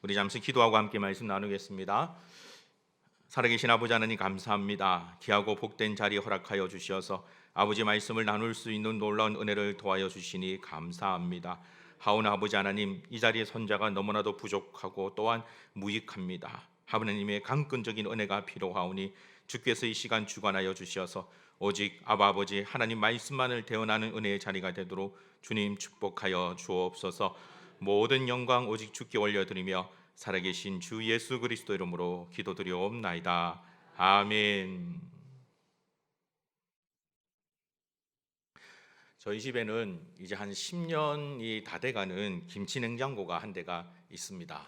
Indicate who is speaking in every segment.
Speaker 1: 우리 잠시 기도하고 함께 말씀 나누겠습니다. 살아계신 아버지 하나님 감사합니다. 귀하고 복된 자리 허락하여 주시어서 아버지 말씀을 나눌 수 있는 놀라운 은혜를 도하여 주시니 감사합니다. 하오나 아버지 하나님, 이 자리에 선자가 너무나도 부족하고 또한 무익합니다. 하나님의 강권적인 은혜가 필요하오니 주께서 이 시간 주관하여 주시어서 오직 아버지 하나님 말씀만을 대언하는 은혜의 자리가 되도록 주님 축복하여 주옵소서. 모든 영광 오직 주께 올려드리며 살아계신 주 예수 그리스도 이름으로 기도드리옵나이다. 아멘. 저희 집에는 이제 한 10년이 다 돼가는 김치냉장고가 한 대가 있습니다.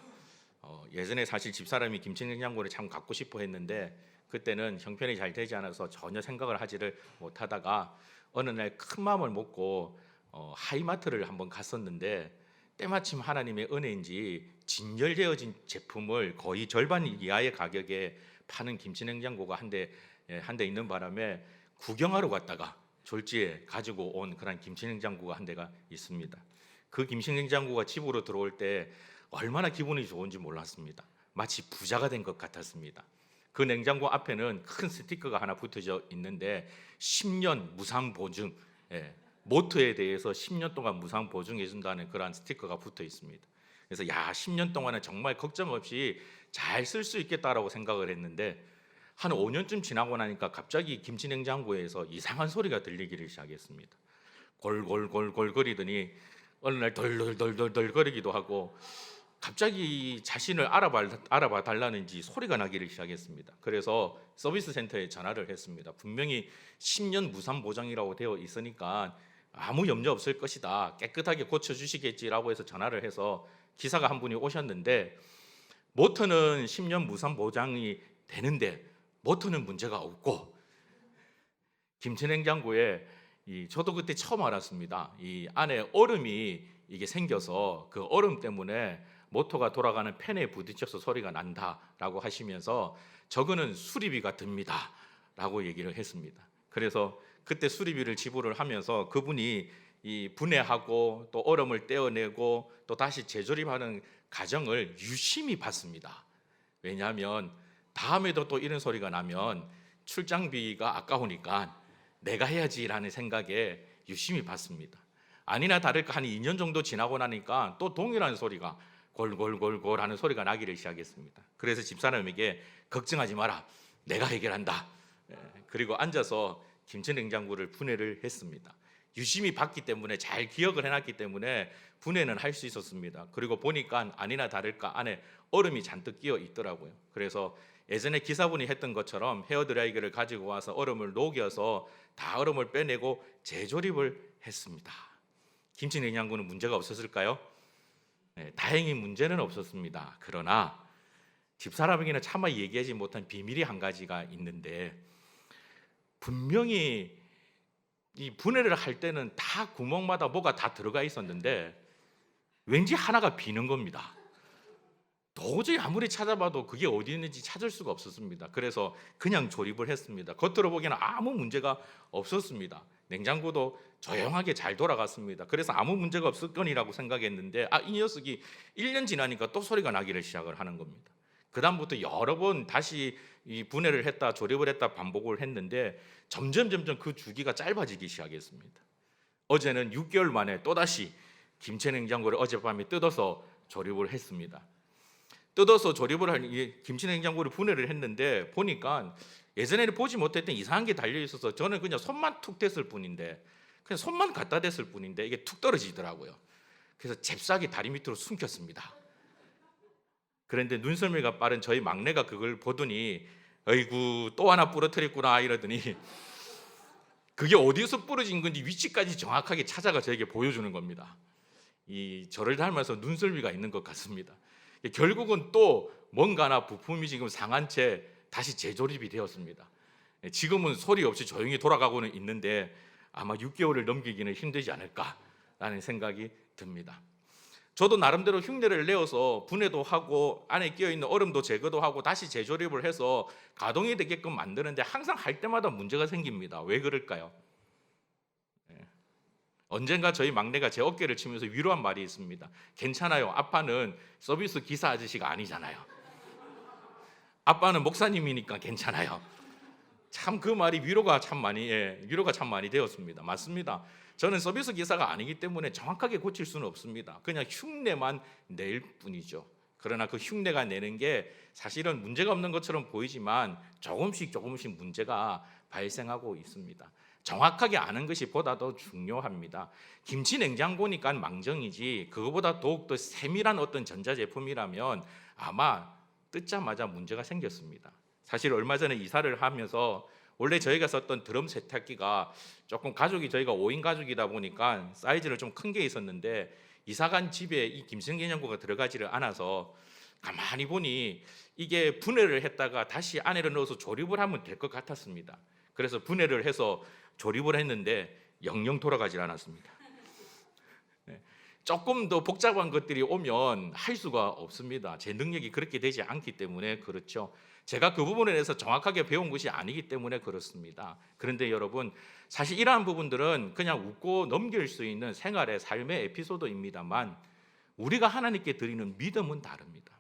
Speaker 1: 예전에 사실 집사람이 김치냉장고를 참 갖고 싶어 했는데 그때는 형편이 잘 되지 않아서 전혀 생각을 하지를 못하다가 어느 날 큰 마음을 먹고 하이마트를 한번 갔었는데 때마침 하나님의 은혜인지 진열되어진 제품을 거의 절반 이하의 가격에 파는 김치냉장고가 한 대 있는 바람에 구경하러 갔다가 졸지에 가지고 온 그런 김치냉장고가 한 대가 있습니다. 그 김치냉장고가 집으로 들어올 때 얼마나 기분이 좋은지 몰랐습니다. 마치 부자가 된 것 같았습니다. 그 냉장고 앞에는 큰 스티커가 하나 붙어져 있는데 10년 무상 보증, 모터에 대해서 10년 동안 무상 보증해 준다는 그러한 스티커가 붙어 있습니다. 그래서 10년 동안은 정말 걱정 없이 잘 쓸 수 있겠다라고 생각을 했는데 한 5년쯤 지나고 나니까 갑자기 김치냉장고에서 이상한 소리가 들리기를 시작했습니다. 골골골골 거리더니 어느 날 덜덜덜덜 거리기도 하고 갑자기 자신을 알아봐 달라는지 소리가 나기를 시작했습니다. 그래서 서비스 센터에 전화를 했습니다. 분명히 10년 무상 보장이라고 되어 있으니까 아무 염려 없을 것이다, 깨끗하게 고쳐주시겠지라고 해서 전화를 해서 기사가 한 분이 오셨는데 모터는 10년 무상 보장이 되는데 모터는 문제가 없고 김치냉장고에 저도 그때 처음 알았습니다. 이 안에 얼음이 이게 생겨서 그 얼음 때문에 모터가 돌아가는 팬에 부딪혀서 소리가 난다라고 하시면서 저거는 수리비가 듭니다라고 얘기를 했습니다. 그래서 그때 수리비를 지불을 하면서 그분이 이 분해하고 또 얼음을 떼어내고 또 다시 재조립하는 과정을 유심히 봤습니다. 왜냐하면 다음에도 또 이런 소리가 나면 출장비가 아까우니까 내가 해야지라는 생각에 유심히 봤습니다. 아니나 다를까 한 2년 정도 지나고 나니까 또 동일한 소리가 골골골골 하는 소리가 나기를 시작했습니다. 그래서 집사람에게 걱정하지 마라, 내가 해결한다. 그리고 앉아서 김치냉장고를 분해를 했습니다. 유심히 봤기 때문에 잘 기억을 해놨기 때문에 분해는 할 수 있었습니다. 그리고 보니까 아니나 다를까 안에 얼음이 잔뜩 끼어 있더라고요. 그래서 예전에 기사분이 했던 것처럼 헤어드라이기를 가지고 와서 얼음을 녹여서 다 얼음을 빼내고 재조립을 했습니다. 김치냉장고는 문제가 없었을까요? 다행히 문제는 없었습니다. 그러나 집사람에게는 차마 얘기하지 못한 비밀이 한 가지가 있는데 분명히 이 분해를 할 때는 다 구멍마다 뭐가 다 들어가 있었는데 왠지 하나가 비는 겁니다. 도저히 아무리 찾아봐도 그게 어디 있는지 찾을 수가 없었습니다. 그래서 그냥 조립을 했습니다. 겉으로 보기에는 아무 문제가 없었습니다. 냉장고도 조용하게 잘 돌아갔습니다. 그래서 아무 문제가 없을 거니라고 생각했는데 이 녀석이 1년 지나니까 또 소리가 나기를 시작을 하는 겁니다. 그 다음부터 여러 번 다시 이 분해를 했다 조립을 했다 반복을 했는데 점점 그 주기가 짧아지기 시작했습니다. 어제는 6개월 만에 또다시 김치냉장고를 어젯밤에 뜯어서 조립을 했습니다. 뜯어서 조립을 한 김치냉장고를 분해를 했는데 보니까 예전에는 보지 못했던 이상한 게 달려 있어서 저는 그냥 손만 툭 댔을 뿐인데 그냥 손만 갖다 댔을 뿐인데 이게 툭 떨어지더라고요. 그래서 잽싸게 다리 밑으로 숨겼습니다. 그런데 눈썰미가 빠른 저희 막내가 그걸 보더니 어이구 또 하나 부러뜨렸구나 이러더니 그게 어디서 부러진 건지 위치까지 정확하게 찾아가 저에게 보여주는 겁니다. 저를 닮아서 눈썰미가 있는 것 같습니다. 결국은 또 뭔가나 부품이 지금 상한 채 다시 재조립이 되었습니다. 지금은 소리 없이 조용히 돌아가고는 있는데 아마 6개월을 넘기기는 힘들지 않을까라는 생각이 듭니다. 저도 나름대로 흉내를 내어서 분해도 하고 안에 끼어있는 얼음도 제거도 하고 다시 재조립을 해서 가동이 되게끔 만드는데 항상 할 때마다 문제가 생깁니다. 왜 그럴까요? 언젠가 저희 막내가 제 어깨를 치면서 위로한 말이 있습니다. 괜찮아요. 아빠는 서비스 기사 아저씨가 아니잖아요. 아빠는 목사님이니까 괜찮아요. 참 그 말이 위로가 참 많이 되었습니다. 맞습니다. 저는 서비스 기사가 아니기 때문에 정확하게 고칠 수는 없습니다. 그냥 흉내만 낼 뿐이죠. 그러나 그 흉내가 내는 게 사실은 문제가 없는 것처럼 보이지만 조금씩 문제가 발생하고 있습니다. 정확하게 아는 것이 보다 더 중요합니다. 김치 냉장고니까 망정이지 그거보다 더욱더 세밀한 어떤 전자제품이라면 아마 뜯자마자 문제가 생겼습니다. 사실 얼마 전에 이사를 하면서 원래 저희가 썼던 드럼 세탁기가 조금 가족이 저희가 5인 가족이다 보니까 사이즈를 좀 큰 게 있었는데 이사간 집에 이 김치냉장고가 들어가지를 않아서 가만히 보니 이게 분해를 했다가 다시 안에를 넣어서 조립을 하면 될 것 같았습니다. 그래서 분해를 해서 조립을 했는데 영영 돌아가질 않았습니다. 조금 더 복잡한 것들이 오면 할 수가 없습니다. 제 능력이 그렇게 되지 않기 때문에 그렇죠. 제가 그 부분에 대해서 정확하게 배운 것이 아니기 때문에 그렇습니다. 그런데 여러분, 사실 이러한 부분들은 그냥 웃고 넘길 수 있는 생활의 삶의 에피소드입니다만 우리가 하나님께 드리는 믿음은 다릅니다.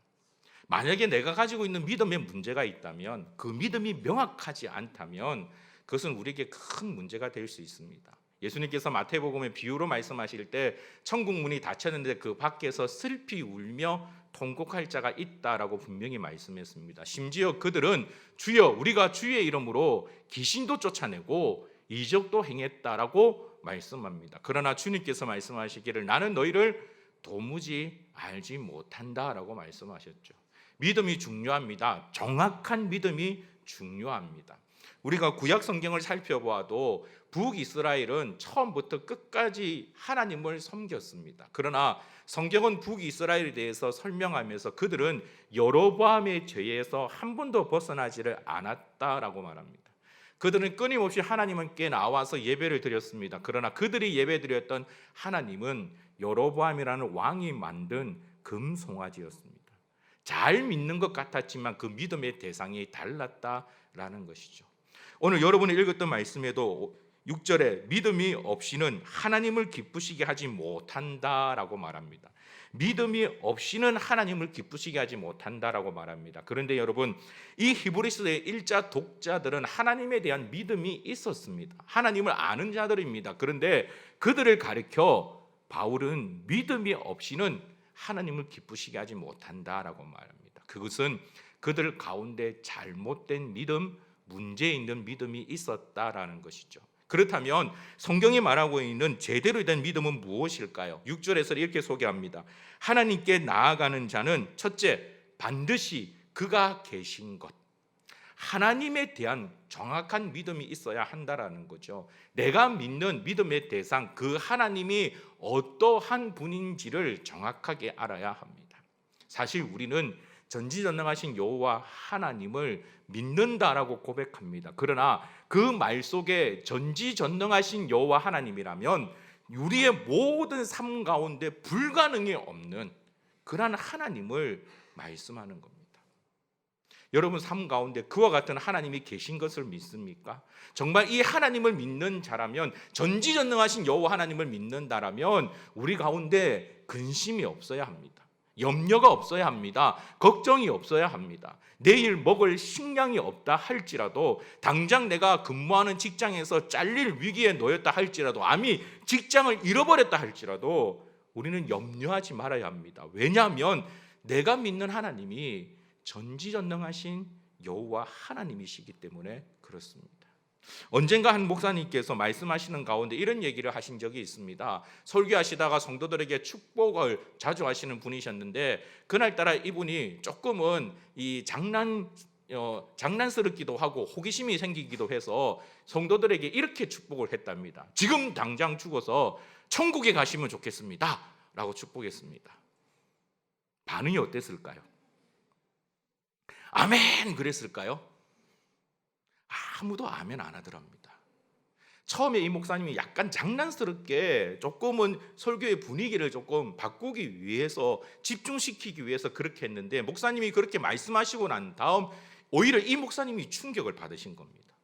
Speaker 1: 만약에 내가 가지고 있는 믿음에 문제가 있다면, 그 믿음이 명확하지 않다면 그것은 우리에게 큰 문제가 될 수 있습니다. 예수님께서 마태복음의 비유로 말씀하실 때 천국 문이 닫혔는데 그 밖에서 슬피 울며 통곡할 자가 있다라고 분명히 말씀했습니다. 심지어 그들은 주여 우리가 주의 이름으로 귀신도 쫓아내고 이적도 행했다라고 말씀합니다. 그러나 주님께서 말씀하시기를 나는 너희를 도무지 알지 못한다라고 말씀하셨죠. 믿음이 중요합니다. 정확한 믿음이 중요합니다. 우리가 구약 성경을 살펴보아도 북이스라엘은 처음부터 끝까지 하나님을 섬겼습니다. 그러나 성경은 북이스라엘에 대해서 설명하면서 그들은 여로보암의 죄에서 한 번도 벗어나지를 않았다라고 말합니다. 그들은 끊임없이 하나님께 나와서 예배를 드렸습니다. 그러나 그들이 예배드렸던 하나님은 여로보암이라는 왕이 만든 금송아지였습니다. 잘 믿는 것 같았지만 그 믿음의 대상이 달랐다라는 것이죠. 오늘 여러분이 읽었던 말씀에도 6절에 믿음이 없이는 하나님을 기쁘시게 하지 못한다라고 말합니다. 믿음이 없이는 하나님을 기쁘시게 하지 못한다라고 말합니다. 그런데 여러분, 이 히브리서의 일자 독자들은 하나님에 대한 믿음이 있었습니다. 하나님을 아는 자들입니다. 그런데 그들을 가리켜 바울은 믿음이 없이는 하나님을 기쁘시게 하지 못한다라고 말합니다. 그것은 그들 가운데 잘못된 믿음, 문제 있는 믿음이 있었다라는 것이죠. 그렇다면 성경이 말하고 있는 제대로 된 믿음은 무엇일까요? 6절에서 이렇게 소개합니다. 하나님께 나아가는 자는 첫째, 반드시 그가 계신 것. 하나님에 대한 정확한 믿음이 있어야 한다라는 거죠. 내가 믿는 믿음의 대상, 그 하나님이 어떠한 분인지를 정확하게 알아야 합니다. 사실 우리는 전지전능하신 여호와 하나님을 믿는다라고 고백합니다. 그러나 그 말 속에 전지전능하신 여호와 하나님이라면 우리의 모든 삶 가운데 불가능이 없는 그러한 하나님을 말씀하는 겁니다. 여러분 삶 가운데 그와 같은 하나님이 계신 것을 믿습니까? 정말 이 하나님을 믿는 자라면, 전지전능하신 여호와 하나님을 믿는다라면 우리 가운데 근심이 없어야 합니다. 염려가 없어야 합니다. 걱정이 없어야 합니다. 내일 먹을 식량이 없다 할지라도, 당장 내가 근무하는 직장에서 잘릴 위기에 놓였다 할지라도, 아니 직장을 잃어버렸다 할지라도 우리는 염려하지 말아야 합니다. 왜냐하면 내가 믿는 하나님이 전지전능하신 여호와 하나님이시기 때문에 그렇습니다. 언젠가 한 목사님께서 말씀하시는 가운데 이런 얘기를 하신 적이 있습니다. 설교하시다가 성도들에게 축복을 자주 하시는 분이셨는데 그날따라 이분이 조금은 장난스럽기도 하고 호기심이 생기기도 해서 성도들에게 이렇게 축복을 했답니다. 지금 당장 죽어서 천국에 가시면 좋겠습니다 라고 축복했습니다. 반응이 어땠을까요? 아멘 그랬을까요? 아무도 아멘 안 하더랍니다. 처음에 이 목사님이 약간 장난스럽게 조금은 설교의 분위기를 조금 바꾸기 위해서, 집중시키기 위해서 그렇게 했는데, 목사님이 그렇게 말씀하시고 난 다음 오히려 이 목사님이 충격을 받으신 겁니다.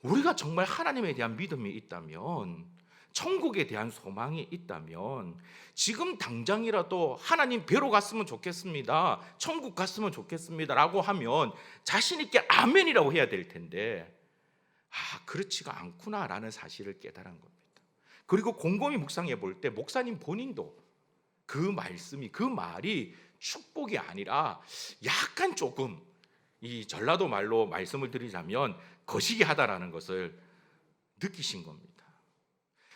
Speaker 1: 우리가 정말 하나님에 대한 믿음이 있다면 천국에 대한 소망이 있다면 지금 당장이라도 하나님 뵈러 갔으면 좋겠습니다, 천국 갔으면 좋겠습니다 라고 하면 자신 있게 아멘이라고 해야 될 텐데, 그렇지가 않구나라는 사실을 깨달은 겁니다. 그리고 곰곰이 묵상해 볼 때 목사님 본인도 그 말씀이, 그 말이 축복이 아니라 약간 조금, 이 전라도 말로 말씀을 드리자면 거시기 하다라는 것을 느끼신 겁니다.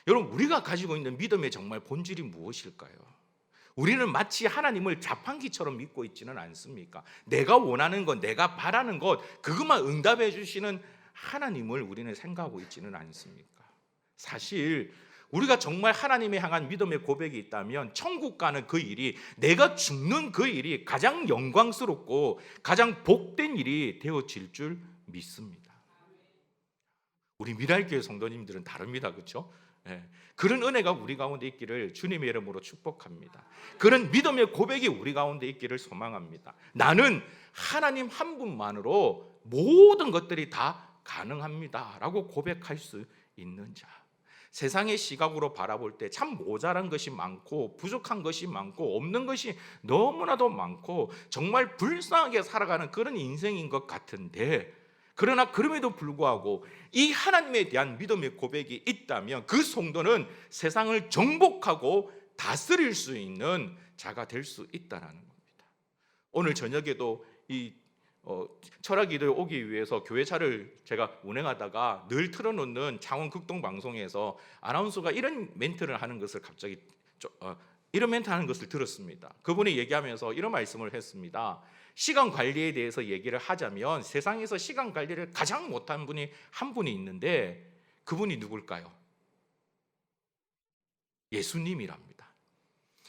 Speaker 1: 여러분, 우리가 가지고 있는 믿음의 정말 본질이 무엇일까요? 우리는 마치 하나님을 자판기처럼 믿고 있지는 않습니까? 내가 원하는 것, 내가 바라는 것, 그것만 응답해 주시는 하나님을 우리는 생각하고 있지는 않습니까? 사실 우리가 정말 하나님에 향한 믿음의 고백이 있다면 천국 가는 그 일이, 내가 죽는 그 일이 가장 영광스럽고 가장 복된 일이 되어질 줄 믿습니다. 우리 미랄교회 성도님들은 다릅니다, 그렇죠? 그런 은혜가 우리 가운데 있기를 주님의 이름으로 축복합니다. 그런 믿음의 고백이 우리 가운데 있기를 소망합니다. 나는 하나님 한 분만으로 모든 것들이 다 가능합니다 라고 고백할 수 있는 자. 세상의 시각으로 바라볼 때 참 모자란 것이 많고 부족한 것이 많고 없는 것이 너무나도 많고 정말 불쌍하게 살아가는 그런 인생인 것 같은데, 그러나 그럼에도 불구하고 이 하나님에 대한 믿음의 고백이 있다면 그 성도는 세상을 정복하고 다스릴 수 있는 자가 될 수 있다는 겁니다. 오늘 저녁에도 이 철학기도에 오기 위해서 교회차를 제가 운행하다가 늘 틀어놓는 창원 극동 방송에서 아나운서가 이런 멘트를 하는 것을 갑자기 이런 멘트 하는 것을 들었습니다. 그분이 얘기하면서 이런 말씀을 했습니다. 시간 관리에 대해서 얘기를 하자면 세상에서 시간 관리를 가장 못한 분이 한 분이 있는데 그분이 누굴까요? 예수님이랍니다.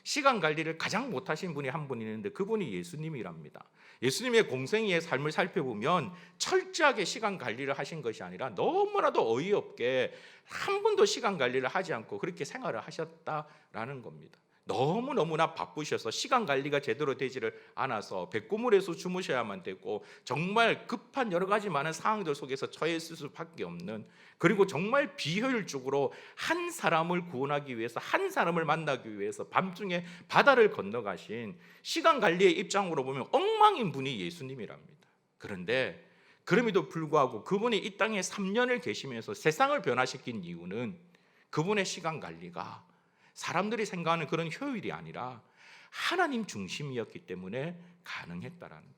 Speaker 1: 시간 관리를 가장 못하신 분이 한 분 있는데 그분이 예수님이랍니다. 예수님의 공생애의 삶을 살펴보면 철저하게 시간 관리를 하신 것이 아니라 너무나도 어이없게 한 번도 시간 관리를 하지 않고 그렇게 생활을 하셨다라는 겁니다. 너무너무나 바쁘셔서 시간 관리가 제대로 되지를 않아서 백구물에서 주무셔야만 되고 정말 급한 여러 가지 많은 상황들 속에서 처했을 수밖에 없는, 그리고 정말 비효율적으로 한 사람을 구원하기 위해서, 한 사람을 만나기 위해서 밤중에 바다를 건너가신, 시간 관리의 입장으로 보면 엉망인 분이 예수님이랍니다. 그런데 그럼에도 불구하고 그분이 이 땅에 3년을 계시면서 세상을 변화시킨 이유는 그분의 시간 관리가 사람들이 생각하는 그런 효율이 아니라 하나님 중심이었기 때문에 가능했다라는 겁니다.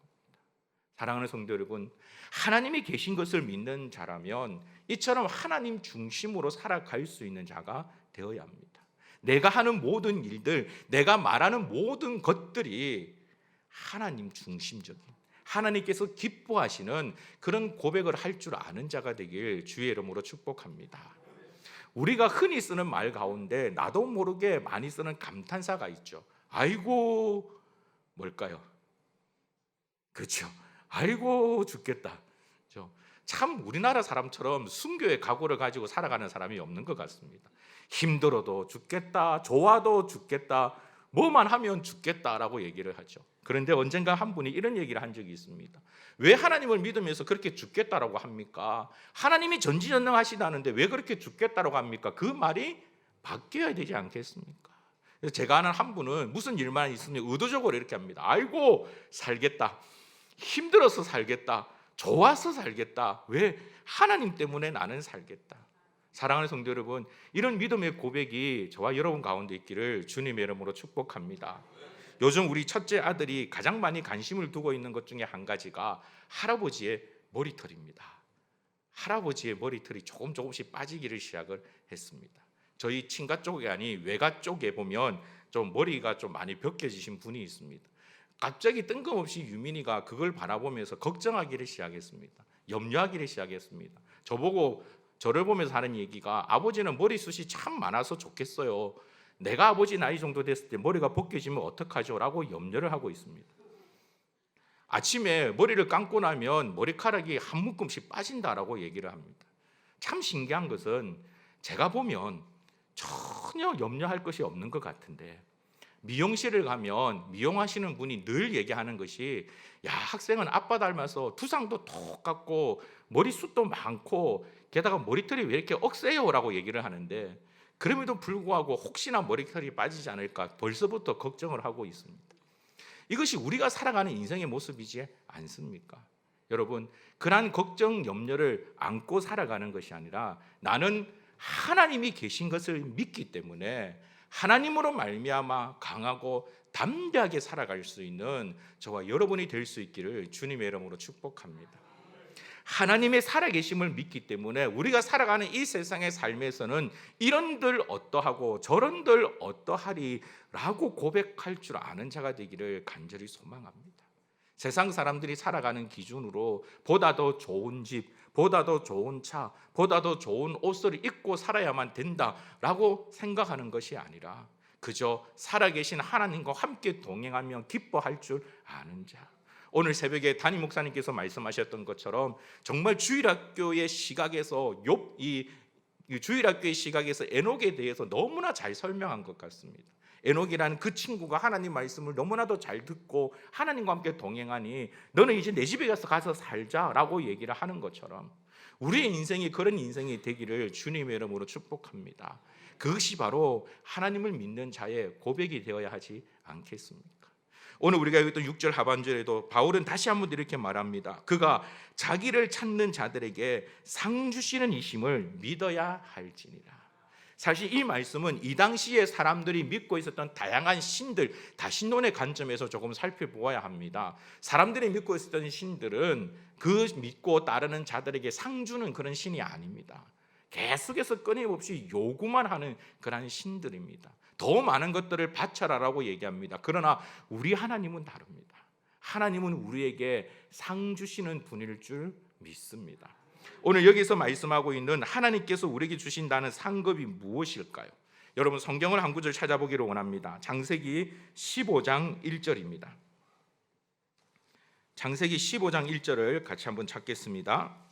Speaker 1: 사랑하는 성도 여러분, 하나님이 계신 것을 믿는 자라면 이처럼 하나님 중심으로 살아갈 수 있는 자가 되어야 합니다. 내가 하는 모든 일들, 내가 말하는 모든 것들이 하나님 중심적인, 하나님께서 기뻐하시는 그런 고백을 할 줄 아는 자가 되길 주의 이름으로 축복합니다. 우리가 흔히 쓰는 말 가운데 나도 모르게 많이 쓰는 감탄사가 있죠. 아이고, 뭘까요? 그렇죠. 아이고 죽겠다. 그렇죠? 참 우리나라 사람처럼 순교의 각오를 가지고 살아가는 사람이 없는 것 같습니다. 힘들어도 죽겠다, 좋아도 죽겠다, 뭐만 하면 죽겠다라고 얘기를 하죠. 그런데 언젠가 한 분이 이런 얘기를 한 적이 있습니다. 왜 하나님을 믿으면서 그렇게 죽겠다라고 합니까? 하나님이 전지전능하시다는데 왜 그렇게 죽겠다라고 합니까? 그 말이 바뀌어야 되지 않겠습니까? 그래서 제가 아는 한 분은 무슨 일만 있으면 의도적으로 이렇게 합니다. 아이고 살겠다, 힘들어서 살겠다, 좋아서 살겠다, 왜? 하나님 때문에 나는 살겠다. 사랑하는 성도 여러분, 이런 믿음의 고백이 저와 여러분 가운데 있기를 주님의 이름으로 축복합니다. 요즘 우리 첫째 아들이 가장 많이 관심을 두고 있는 것 중에 한 가지가 할아버지의 머리털입니다. 할아버지의 머리털이 조금씩 빠지기를 시작을 했습니다. 저희 친가 쪽이 아닌 외가 쪽에 보면 좀 머리가 좀 많이 벗겨지신 분이 있습니다. 갑자기 뜬금없이 유민이가 그걸 바라보면서 걱정하기를 시작했습니다. 염려하기를 시작했습니다. 저를 보면서 하는 얘기가, 아버지는 머리숱이 참 많아서 좋겠어요. 내가 아버지 나이 정도 됐을 때 머리가 벗겨지면 어떡하죠? 라고 염려를 하고 있습니다. 아침에 머리를 감고 나면 머리카락이 한 묶음씩 빠진다라고 얘기를 합니다. 참 신기한 것은 제가 보면 전혀 염려할 것이 없는 것 같은데, 미용실을 가면 미용하시는 분이 늘 얘기하는 것이, 야, 학생은 아빠 닮아서 두상도 똑같고 머리숱도 많고 게다가 머리털이 왜 이렇게 억세요? 라고 얘기를 하는데, 그럼에도 불구하고 혹시나 머리털이 빠지지 않을까 벌써부터 걱정을 하고 있습니다. 이것이 우리가 살아가는 인생의 모습이지 않습니까? 여러분, 그러한 걱정, 염려를 안고 살아가는 것이 아니라 나는 하나님이 계신 것을 믿기 때문에 하나님으로 말미암아 강하고 담대하게 살아갈 수 있는 저와 여러분이 될 수 있기를 주님의 이름으로 축복합니다. 하나님의 살아계심을 믿기 때문에 우리가 살아가는 이 세상의 삶에서는 이런들 어떠하고 저런들 어떠하리라고 고백할 줄 아는 자가 되기를 간절히 소망합니다. 세상 사람들이 살아가는 기준으로 보다 더 좋은 집, 보다 더 좋은 차, 보다 더 좋은 옷을 입고 살아야만 된다라고 생각하는 것이 아니라 그저 살아계신 하나님과 함께 동행하며 기뻐할 줄 아는 자. 오늘 새벽에 담임 목사님께서 말씀하셨던 것처럼 정말 주일학교의 시각에서 주일학교의 시각에서 에녹에 대해서 너무나 잘 설명한 것 같습니다. 에녹이라는 그 친구가 하나님 말씀을 너무나도 잘 듣고 하나님과 함께 동행하니 너는 이제 내 집에 가서 살자라고 얘기를 하는 것처럼 우리의 인생이 그런 인생이 되기를 주님의 이름으로 축복합니다. 그것이 바로 하나님을 믿는 자의 고백이 되어야 하지 않겠습니까? 오늘 우리가 읽었던 6절 하반절에도 바울은 다시 한번 이렇게 말합니다. 그가 자기를 찾는 자들에게 상 주시는 이심을 믿어야 할지니라. 사실 이 말씀은 이 당시에 사람들이 믿고 있었던 다양한 신들, 다신론의 관점에서 조금 살펴보아야 합니다. 사람들이 믿고 있었던 신들은 그 믿고 따르는 자들에게 상 주는 그런 신이 아닙니다. 계속해서 끊임없이 요구만 하는 그런 신들입니다. 더 많은 것들을 바쳐라라고 얘기합니다. 그러나 우리 하나님은 다릅니다. 하나님은 우리에게 상 주시는 분일 줄 믿습니다. 오늘 여기서 말씀하고 있는 하나님께서 우리에게 주신다는 상급이 무엇일까요? 여러분 성경을 한 구절 찾아보기를 원합니다. 창세기 15장 1절입니다. 창세기 15장 1절을 같이 한번 찾겠습니다.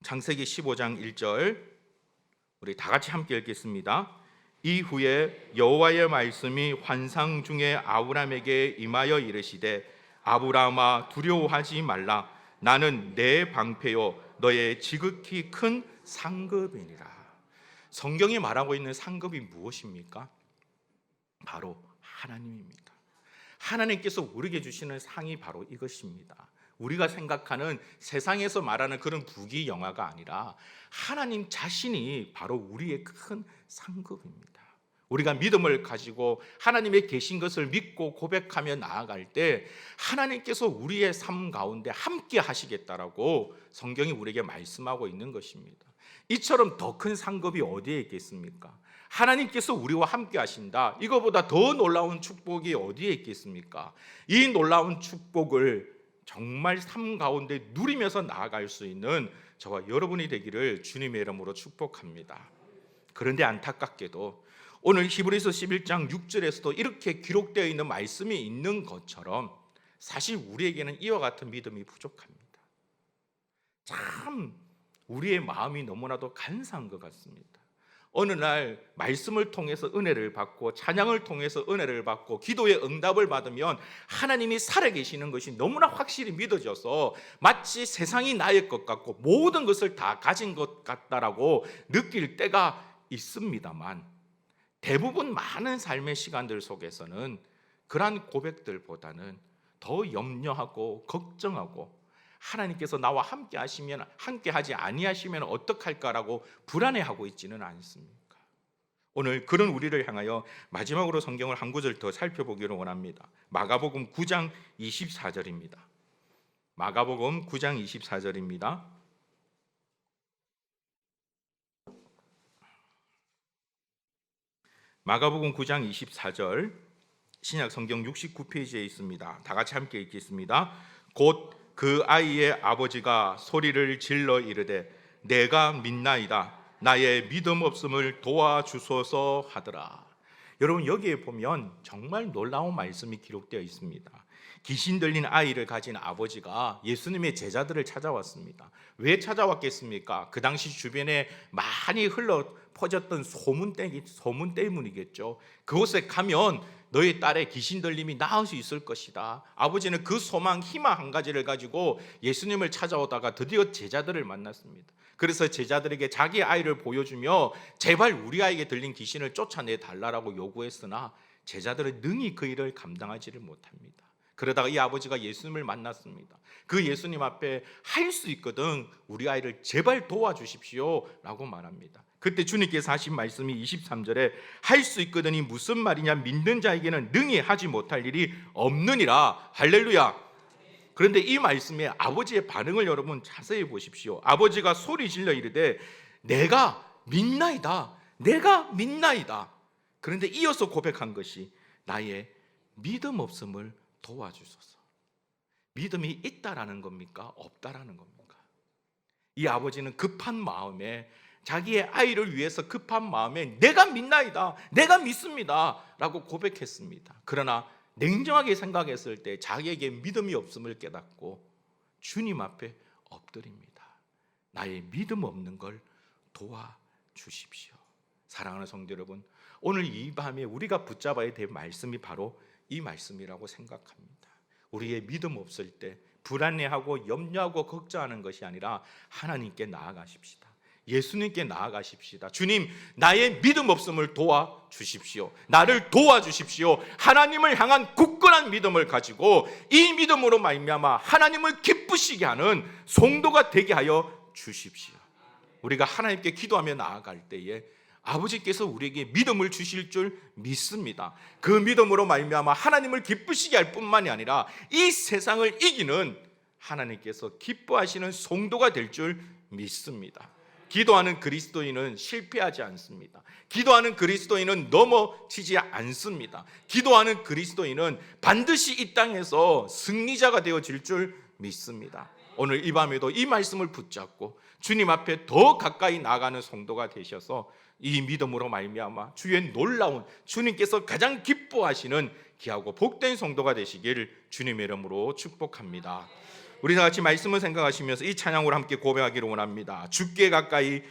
Speaker 1: 창세기 15장 1절 우리 다 같이 함께 읽겠습니다. 이후에 여호와의 말씀이 환상 중에 아브람에게 임하여 이르시되 아브람아 두려워하지 말라 나는 내 방패요 너의 지극히 큰 상급이니라. 성경이 말하고 있는 상급이 무엇입니까? 바로 하나님입니다. 하나님께서 우리에게 주시는 상이 바로 이것입니다. 우리가 생각하는 세상에서 말하는 그런 부귀영화가 아니라 하나님 자신이 바로 우리의 큰 상급입니다. 우리가 믿음을 가지고 하나님의 계신 것을 믿고 고백하며 나아갈 때 하나님께서 우리의 삶 가운데 함께 하시겠다라고 성경이 우리에게 말씀하고 있는 것입니다. 이처럼 더 큰 상급이 어디에 있겠습니까? 하나님께서 우리와 함께 하신다. 이거보다 더 놀라운 축복이 어디에 있겠습니까? 이 놀라운 축복을 정말 삶 가운데 누리면서 나아갈 수 있는 저와 여러분이 되기를 주님의 이름으로 축복합니다. 그런데 안타깝게도 오늘 히브리서 11장 6절에서도 이렇게 기록되어 있는 말씀이 있는 것처럼 사실 우리에게는 이와 같은 믿음이 부족합니다. 참 우리의 마음이 너무나도 간사한 것 같습니다. 어느 날 말씀을 통해서 은혜를 받고 찬양을 통해서 은혜를 받고 기도의 응답을 받으면 하나님이 살아계시는 것이 너무나 확실히 믿어져서 마치 세상이 나의 것 같고 모든 것을 다 가진 것 같다라고 느낄 때가 있습니다만 대부분 많은 삶의 시간들 속에서는 그러한 고백들보다는 더 염려하고 걱정하고 하나님께서 나와 함께 하시면 함께 하지 아니하시면 어떡할까라고 불안해하고 있지는 않습니까? 오늘 그런 우리를 향하여 마지막으로 성경을 한 구절 더 살펴보기를 원합니다. 마가복음 9장 24절입니다. 마가복음 9장 24절입니다. 마가복음 9장 24절 신약 성경 69페이지에 있습니다. 다 같이 함께 읽겠습니다. 곧 그 아이의 아버지가 소리를 질러 이르되 내가 믿나이다 나의 믿음 없음을 도와주소서 하더라. 여러분 여기에 보면 정말 놀라운 말씀이 기록되어 있습니다. 귀신 들린 아이를 가진 아버지가 예수님의 제자들을 찾아왔습니다. 왜 찾아왔겠습니까? 그 당시 주변에 많이 흘러 퍼졌던 소문 때문이겠죠. 그곳에 가면 너의 딸의 귀신 들림이 나을 수 있을 것이다. 아버지는 그 소망, 희망 한 가지를 가지고 예수님을 찾아오다가 드디어 제자들을 만났습니다. 그래서 제자들에게 자기 아이를 보여주며 제발 우리 아이에게 들린 귀신을 쫓아내 달라고 요구했으나 제자들은 능히 그 일을 감당하지를 못합니다. 그러다가 이 아버지가 예수님을 만났습니다. 그 예수님 앞에 할 수 있거든 우리 아이를 제발 도와주십시오 라고 말합니다. 그때 주님께서 하신 말씀이 23절에 할 수 있거든이 무슨 말이냐, 믿는 자에게는 능히 하지 못할 일이 없느니라. 할렐루야. 그런데 이 말씀에 아버지의 반응을 여러분 자세히 보십시오. 아버지가 소리 질러 이르되 내가 믿나이다, 내가 믿나이다. 그런데 이어서 고백한 것이 나의 믿음 없음을 도와주소서. 믿음이 있다라는 겁니까? 없다라는 겁니까? 이 아버지는 급한 마음에, 자기의 아이를 위해서 급한 마음에 내가 믿나이다, 내가 믿습니다 라고 고백했습니다. 그러나 냉정하게 생각했을 때 자기에게 믿음이 없음을 깨닫고 주님 앞에 엎드립니다. 나의 믿음 없는 걸 도와주십시오. 사랑하는 성도 여러분, 오늘 이 밤에 우리가 붙잡아야 될 말씀이 바로 이 말씀이라고 생각합니다. 우리의 믿음 없을 때 불안해하고 염려하고 걱정하는 것이 아니라 하나님께 나아가십시다. 예수님께 나아가십시다. 주님, 나의 믿음 없음을 도와주십시오. 나를 도와주십시오. 하나님을 향한 굳건한 믿음을 가지고 이 믿음으로 말미암아 하나님을 기쁘시게 하는 성도가 되게 하여 주십시오. 우리가 하나님께 기도하며 나아갈 때에 아버지께서 우리에게 믿음을 주실 줄 믿습니다. 그 믿음으로 말미암아 하나님을 기쁘시게 할 뿐만이 아니라 이 세상을 이기는 하나님께서 기뻐하시는 성도가 될 줄 믿습니다. 기도하는 그리스도인은 실패하지 않습니다. 기도하는 그리스도인은 넘어지지 않습니다. 기도하는 그리스도인은 반드시 이 땅에서 승리자가 되어질 줄 믿습니다. 오늘 이 밤에도 이 말씀을 붙잡고 주님 앞에 더 가까이 나가는 성도가 되셔서 이 믿음으로 말미암아 주의 놀라운, 주님께서 가장 기뻐하시는 귀하고 복된 성도가 되시길 주님의 이름으로 축복합니다. 우리 다 같이 말씀을 생각하시면서 이 찬양으로 함께 고백하기를 원합니다. 주께 가까이